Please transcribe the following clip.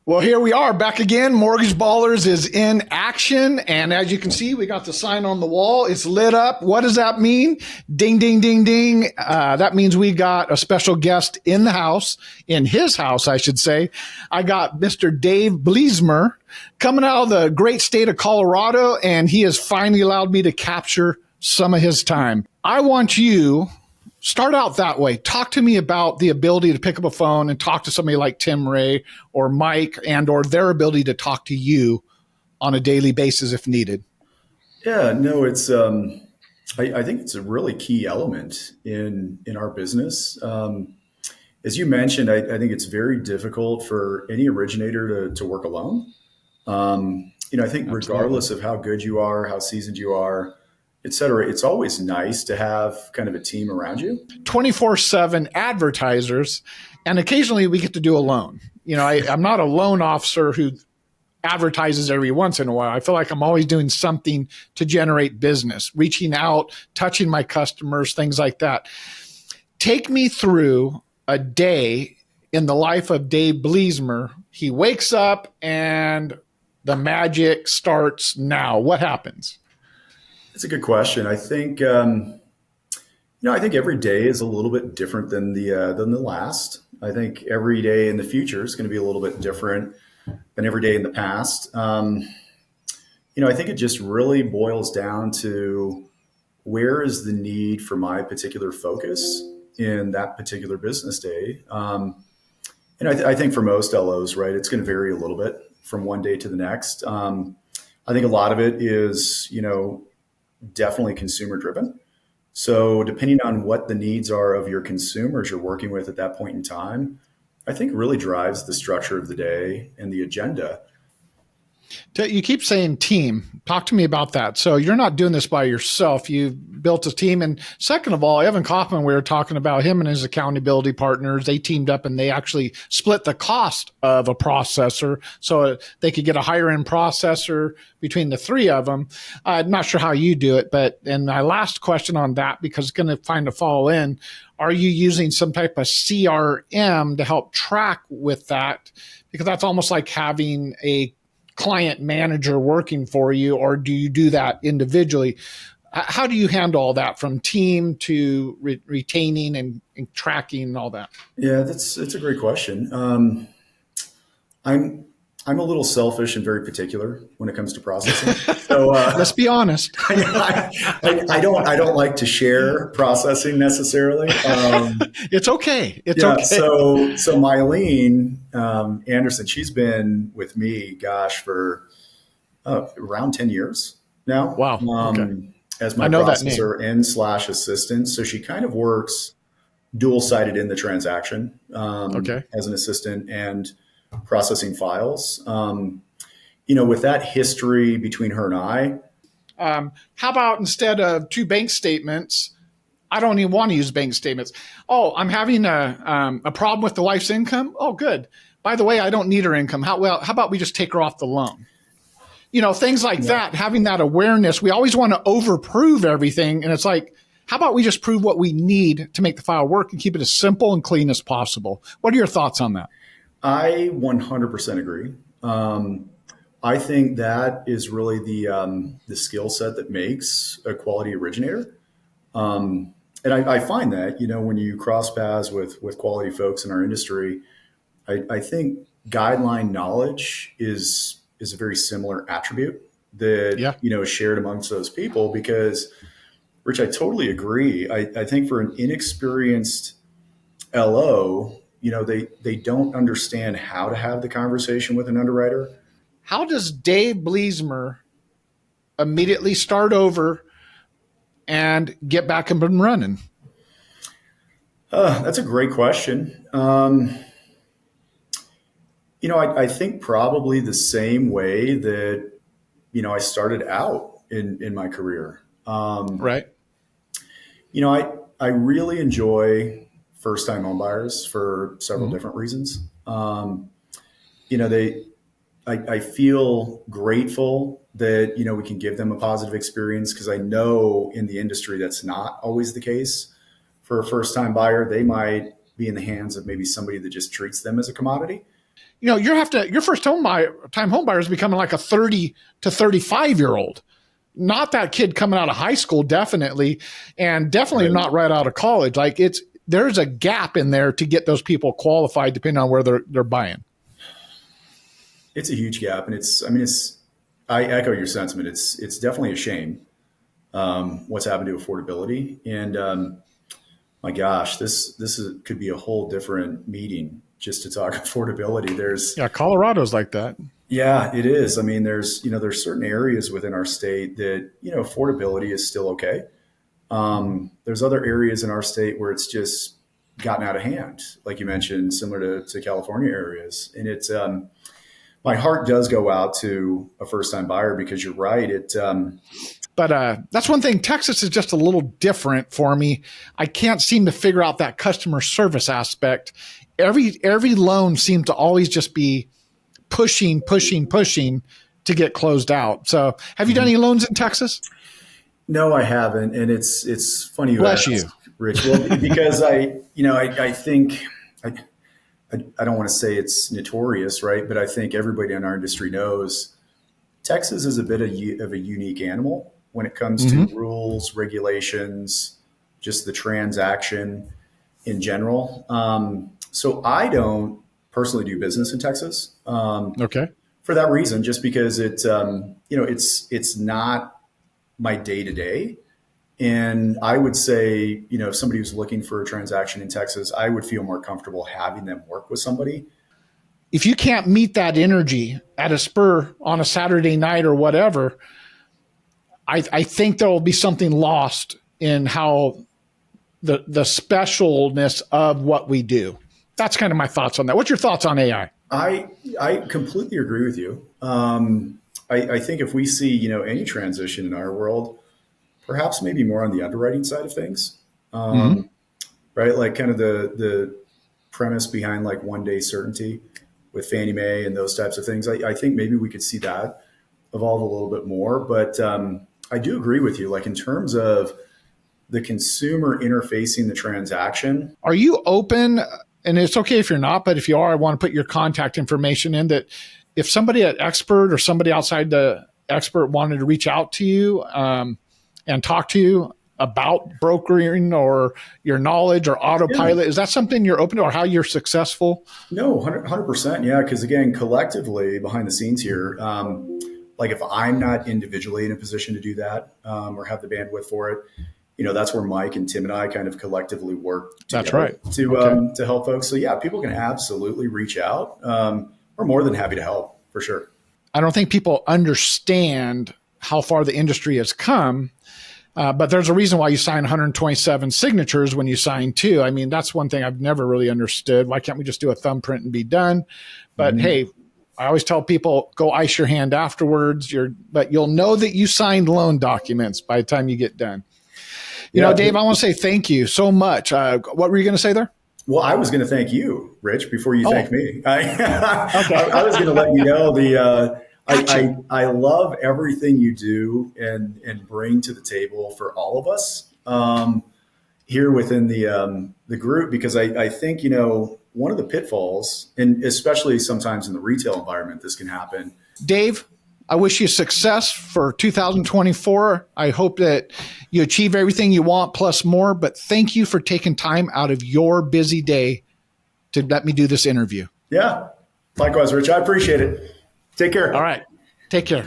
Well, here we are back again. Mortgage Ballers is in action. And as you can see, we got the sign on the wall. It's lit up. What does that mean? Ding, ding, ding, ding. That means we got a special guest in the house, in his house, I should say. I got Mr. Dave Bliesmer coming out of the great state of Colorado, and he has finally allowed me to capture some of his time. I want you start out that way. Talk to me about the ability to pick up a phone and talk to somebody like Tim Ray or Mike and or their ability to talk to you on a daily basis if needed. Yeah, no, it's I think it's a really key element in our business. As you mentioned, I think it's very difficult for any originator to work alone. I think Absolutely. regardless of how good you are, how seasoned you are, et cetera, it's always nice to have kind of a team around you. 24/7 advertisers, and occasionally we get to do a loan. I'm not a loan officer who advertises every once in a while. I feel like I'm always doing something to generate business, reaching out, touching my customers, things like that. Take me through a day in the life of Dave Bliesmer. He wakes up and the magic starts now. What happens? It's a good question. I think I think every day is a little bit different than the last. I think every day in the future is going to be a little bit different than every day in the past. I think it just really boils down to where is the need for my particular focus in that particular business day. I think for most LOs, right, it's going to vary a little bit from one day to the next. I think a lot of it is, definitely consumer driven. So depending on what the needs are of your consumers you're working with at that point in time, I think really drives the structure of the day and the agenda. You keep saying team. Talk to me about that. So you're not doing this by yourself. You've built a team. And second of all, Evan Kaufman, we were talking about him and his accountability partners. They teamed up and they actually split the cost of a processor so they could get a higher end processor between the three of them. I'm not sure how you do it, and my last question on that, because it's going to find a fall in, are you using some type of CRM to help track with that? Because that's almost like having a client manager working for you, or do you do that individually? How do you handle all that from team to retaining and tracking and all that? Yeah, that's a great question. I'm I'm a little selfish and very particular when it comes to processing. So Let's be honest. I don't like to share processing necessarily. It's okay. It's Yeah. okay. So Mylene Anderson, she's been with me, gosh, for around 10 years now, Wow. Okay. as I my know that name. processor and slash assistant. So she kind of works dual sided in the transaction Okay. as an assistant and processing files. With that history between her and I, How about instead of two bank statements, I don't even want to use bank statements. Oh, I'm having a problem with the wife's income. Oh, good. By the way, I don't need her income. How about we just take her off the loan? Things like yeah, that, having that awareness. We always want to overprove everything. And it's like, how about we just prove what we need to make the file work and keep it as simple and clean as possible? What are your thoughts on that? I 100% agree. I think that is really the skill set that makes a quality originator. And I find that, when you cross paths with quality folks in our industry, I think guideline knowledge is a very similar attribute that, Yeah. is shared amongst those people because, Rich, I totally agree. I think for an inexperienced LO, they don't understand how to have the conversation with an underwriter. How does Dave Bliesmer immediately start over and get back up and running? That's a great question. I think probably the same way that, I started out in my career. Right. I really enjoy first time homebuyers for several Mm-hmm. different reasons. They, I feel grateful that, we can give them a positive experience because I know in the industry that's not always the case. For a first time buyer, they might be in the hands of maybe somebody that just treats them as a commodity. your first time home buyer is becoming like a 30 to 35-year-old. Not that kid coming out of high school, definitely, and definitely not right out of college. Like there's a gap in there to get those people qualified, depending on where they're buying. It's a huge gap, and I echo your sentiment. It's definitely a shame what's happened to affordability, and my gosh, could be a whole different meeting just to talk affordability. Colorado's like that. Yeah, it is. I mean, there's certain areas within our state that, affordability is still okay. There's other areas in our state where it's just gotten out of hand, like you mentioned, similar to California areas. And it's, my heart does go out to a first-time buyer because you're right. But that's one thing. Texas is just a little different for me. I can't seem to figure out that customer service aspect. Every loan seems to always just be pushing to get closed out. So have you done any loans in Texas? No, I haven't. And it's funny you Bless ask, you. Rich. Well, because I think I don't want to say it's notorious, right? But I think everybody in our industry knows Texas is a bit of a unique animal when it comes to rules, regulations, just the transaction in general. So I don't personally do business in Texas. Okay. For that reason, just because it's not my day to day. And I would say, if somebody who's looking for a transaction in Texas, I would feel more comfortable having them work with somebody. If you can't meet that energy at a spur on a Saturday night or whatever, I think there will be something lost in how the specialness of what we do. That's kind of my thoughts on that. What's your thoughts on AI? I completely agree with you. I think if we see, any transition in our world, perhaps maybe more on the underwriting side of things, right? Like kind of the premise behind like 1-day certainty with Fannie Mae and those types of things. I think maybe we could see that evolve a little bit more. But I do agree with you, like in terms of the consumer interfacing the transaction. Are you open? And it's okay if you're not, but if you are, I want to put your contact information in that if somebody at Expert or somebody outside the Expert wanted to reach out to you and talk to you about brokering or your knowledge or autopilot, is that something you're open to or how you're successful? No, 100%. Yeah. Because again, collectively behind the scenes here, like if I'm not individually in a position to do that or have the bandwidth for it, that's where Mike and Tim and I kind of collectively work together. That's right. To help folks. So yeah, people can absolutely reach out. We're more than happy to help for sure. I don't think people understand how far the industry has come, but there's a reason why you sign 127 signatures when you sign 2. I mean, that's one thing I've never really understood. Why can't we just do a thumbprint and be done? But hey, I always tell people, go ice your hand afterwards. But you'll know that you signed loan documents by the time you get done. Dave, I want to say thank you so much. What were you going to say there? Well, I was going to thank you, Rich, before you thank me. I was going to let you know I love everything you do and bring to the table for all of us here within the group, because I think, one of the pitfalls, and especially sometimes in the retail environment, this can happen. Dave, I wish you success for 2024. I hope that you achieve everything you want plus more, but thank you for taking time out of your busy day to let me do this interview. Yeah. Likewise, Rich. I appreciate it. Take care. All right. Take care.